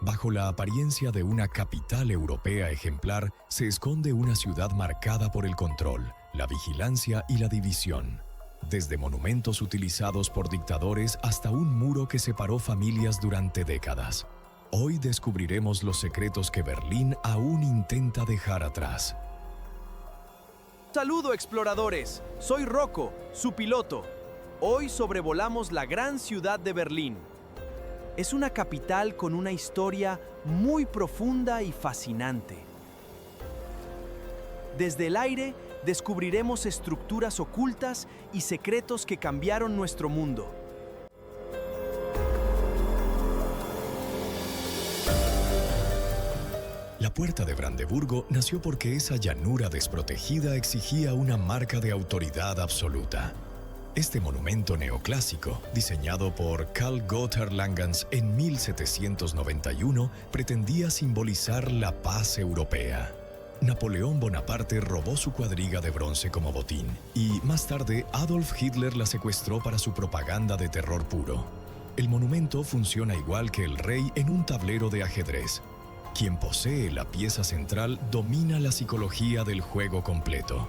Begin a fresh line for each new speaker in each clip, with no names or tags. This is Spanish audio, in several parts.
Bajo la apariencia de una capital europea ejemplar, se esconde una ciudad marcada por el control, la vigilancia y la división. Desde monumentos utilizados por dictadores hasta un muro que separó familias durante décadas. Hoy descubriremos los secretos que Berlín aún intenta dejar atrás.
Saludo, exploradores. Soy Rocco, su piloto. Hoy sobrevolamos la gran ciudad de Berlín. Es una capital con una historia muy profunda y fascinante. Desde el aire descubriremos estructuras ocultas y secretos que cambiaron nuestro mundo.
La Puerta de Brandeburgo nació porque esa llanura desprotegida exigía una marca de autoridad absoluta. Este monumento neoclásico, diseñado por Carl Gotthard Langhans en 1791, pretendía simbolizar la paz europea. Napoleón Bonaparte robó su cuadriga de bronce como botín y, más tarde, Adolf Hitler la secuestró para su propaganda de terror puro. El monumento funciona igual que el rey en un tablero de ajedrez. Quien posee la pieza central domina la psicología del juego completo.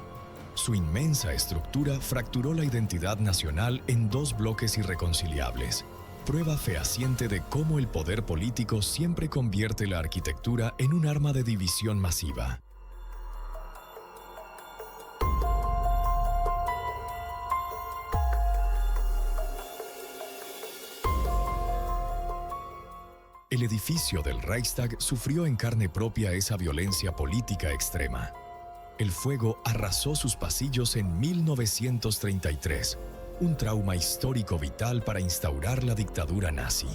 Su inmensa estructura fracturó la identidad nacional en dos bloques irreconciliables, prueba fehaciente de cómo el poder político siempre convierte la arquitectura en un arma de división masiva. El edificio del Reichstag sufrió en carne propia esa violencia política extrema. El fuego arrasó sus pasillos en 1933, un trauma histórico vital para instaurar la dictadura nazi.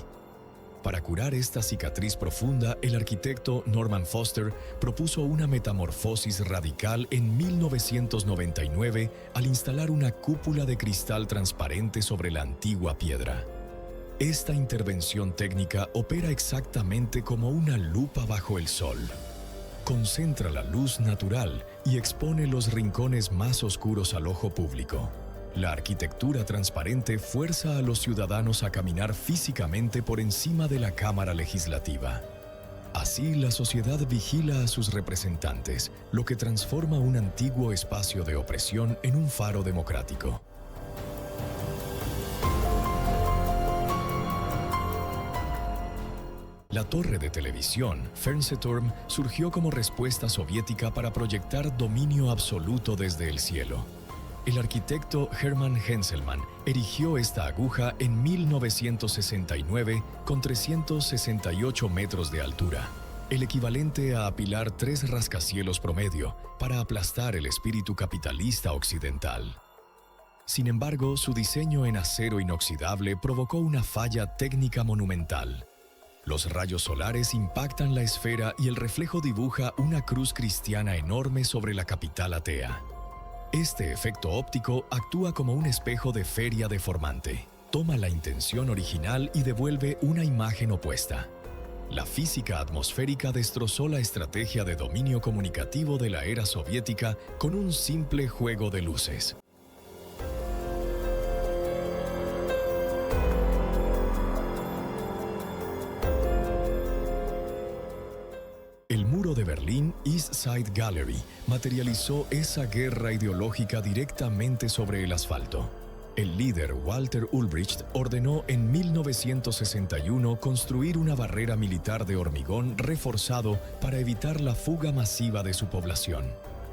Para curar esta cicatriz profunda, el arquitecto Norman Foster propuso una metamorfosis radical en 1999 al instalar una cúpula de cristal transparente sobre la antigua piedra. Esta intervención técnica opera exactamente como una lupa bajo el sol. Concentra la luz natural y expone los rincones más oscuros al ojo público. La arquitectura transparente fuerza a los ciudadanos a caminar físicamente por encima de la Cámara Legislativa. Así, la sociedad vigila a sus representantes, lo que transforma un antiguo espacio de opresión en un faro democrático. La torre de televisión, Fernsehturm, surgió como respuesta soviética para proyectar dominio absoluto desde el cielo. El arquitecto Hermann Henselmann erigió esta aguja en 1969 con 368 metros de altura, el equivalente a apilar 3 rascacielos promedio para aplastar el espíritu capitalista occidental. Sin embargo, su diseño en acero inoxidable provocó una falla técnica monumental. Los rayos solares impactan la esfera y el reflejo dibuja una cruz cristiana enorme sobre la capital atea. Este efecto óptico actúa como un espejo de feria deformante. Toma la intención original y devuelve una imagen opuesta. La física atmosférica destrozó la estrategia de dominio comunicativo de la era soviética con un simple juego de luces. El muro de Berlín, East Side Gallery, materializó esa guerra ideológica directamente sobre el asfalto. El líder Walter Ulbricht ordenó en 1961 construir una barrera militar de hormigón reforzado para evitar la fuga masiva de su población.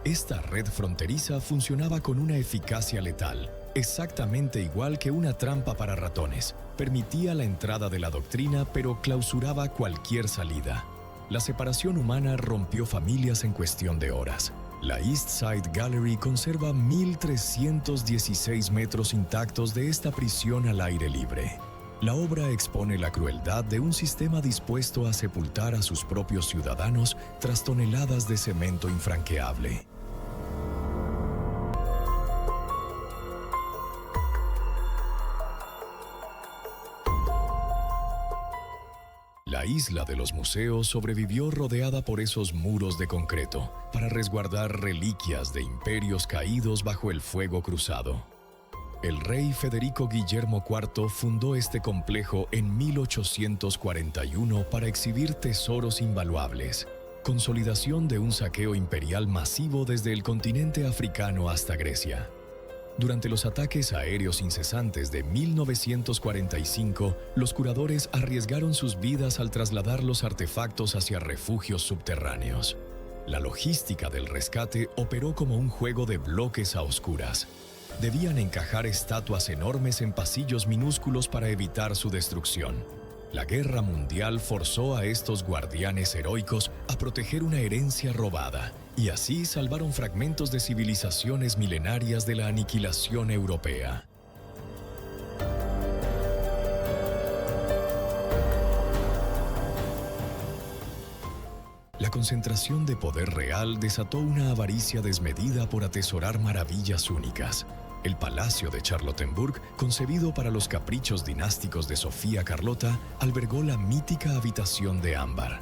Esta red fronteriza funcionaba con una eficacia letal, exactamente igual que una trampa para ratones. Permitía la entrada de la doctrina, pero clausuraba cualquier salida. La separación humana rompió familias en cuestión de horas. La East Side Gallery conserva 1.316 metros intactos de esta prisión al aire libre. La obra expone la crueldad de un sistema dispuesto a sepultar a sus propios ciudadanos tras toneladas de cemento infranqueable. La isla de los museos sobrevivió rodeada por esos muros de concreto para resguardar reliquias de imperios caídos bajo el fuego cruzado. El rey Federico Guillermo IV fundó este complejo en 1841 para exhibir tesoros invaluables, consolidación de un saqueo imperial masivo desde el continente africano hasta Grecia. Durante los ataques aéreos incesantes de 1945, los curadores arriesgaron sus vidas al trasladar los artefactos hacia refugios subterráneos. La logística del rescate operó como un juego de bloques a oscuras. Debían encajar estatuas enormes en pasillos minúsculos para evitar su destrucción. La Guerra Mundial forzó a estos guardianes heroicos a proteger una herencia robada, y así salvaron fragmentos de civilizaciones milenarias de la aniquilación europea. La concentración de poder real desató una avaricia desmedida por atesorar maravillas únicas. El Palacio de Charlottenburg, concebido para los caprichos dinásticos de Sofía Carlota, albergó la mítica habitación de ámbar.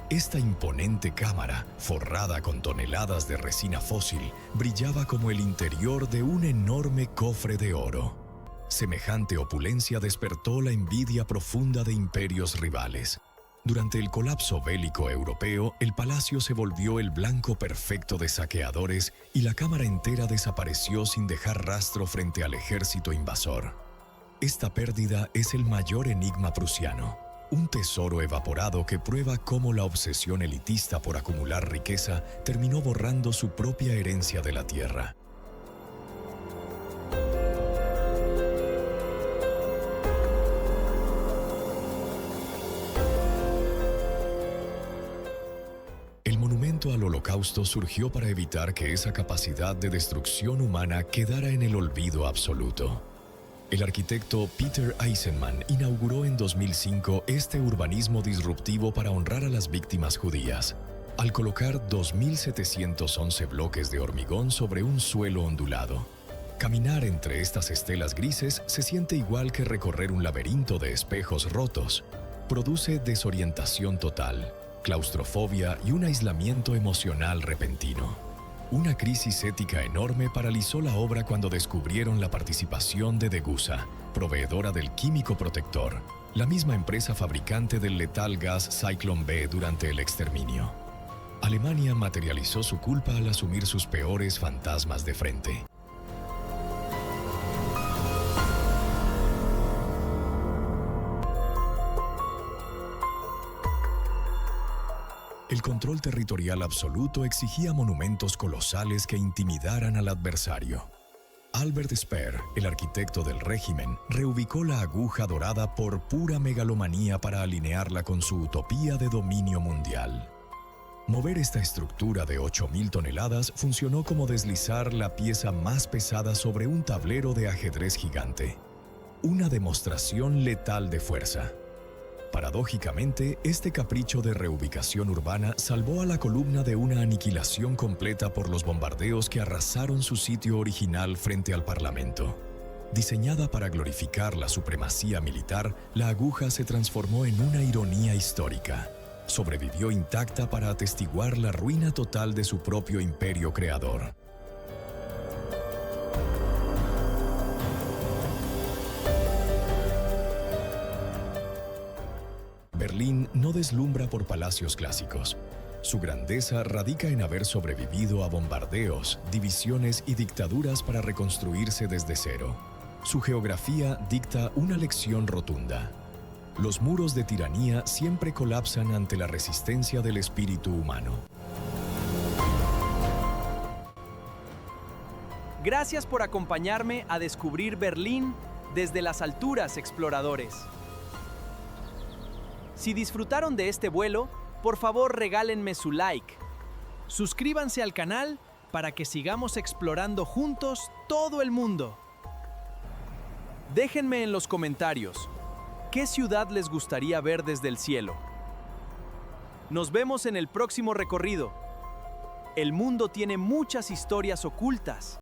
Esta imponente cámara, forrada con toneladas de resina fósil, brillaba como el interior de un enorme cofre de oro. Semejante opulencia despertó la envidia profunda de imperios rivales. Durante el colapso bélico europeo, el palacio se volvió el blanco perfecto de saqueadores y la cámara entera desapareció sin dejar rastro frente al ejército invasor. Esta pérdida es el mayor enigma prusiano, un tesoro evaporado que prueba cómo la obsesión elitista por acumular riqueza terminó borrando su propia herencia de la tierra. El monumento al Holocausto surgió para evitar que esa capacidad de destrucción humana quedara en el olvido absoluto. El arquitecto Peter Eisenman inauguró en 2005 este urbanismo disruptivo para honrar a las víctimas judías, al colocar 2.711 bloques de hormigón sobre un suelo ondulado. Caminar entre estas estelas grises se siente igual que recorrer un laberinto de espejos rotos. Produce desorientación total, claustrofobia y un aislamiento emocional repentino. Una crisis ética enorme paralizó la obra cuando descubrieron la participación de Degussa, proveedora del químico protector, la misma empresa fabricante del letal gas Zyklon B durante el exterminio. Alemania materializó su culpa al asumir sus peores fantasmas de frente. El control territorial absoluto exigía monumentos colosales que intimidaran al adversario. Albert Speer, el arquitecto del régimen, reubicó la aguja dorada por pura megalomanía para alinearla con su utopía de dominio mundial. Mover esta estructura de 8.000 toneladas funcionó como deslizar la pieza más pesada sobre un tablero de ajedrez gigante. Una demostración letal de fuerza. Paradójicamente, este capricho de reubicación urbana salvó a la columna de una aniquilación completa por los bombardeos que arrasaron su sitio original frente al Parlamento. Diseñada para glorificar la supremacía militar, la aguja se transformó en una ironía histórica. Sobrevivió intacta para atestiguar la ruina total de su propio imperio creador. Berlín no deslumbra por palacios clásicos. Su grandeza radica en haber sobrevivido a bombardeos, divisiones y dictaduras para reconstruirse desde cero. Su geografía dicta una lección rotunda. Los muros de tiranía siempre colapsan ante la resistencia del espíritu humano.
Gracias por acompañarme a descubrir Berlín desde las alturas, exploradores. Si disfrutaron de este vuelo, por favor regálenme su like. Suscríbanse al canal para que sigamos explorando juntos todo el mundo. Déjenme en los comentarios, ¿qué ciudad les gustaría ver desde el cielo? Nos vemos en el próximo recorrido. El mundo tiene muchas historias ocultas.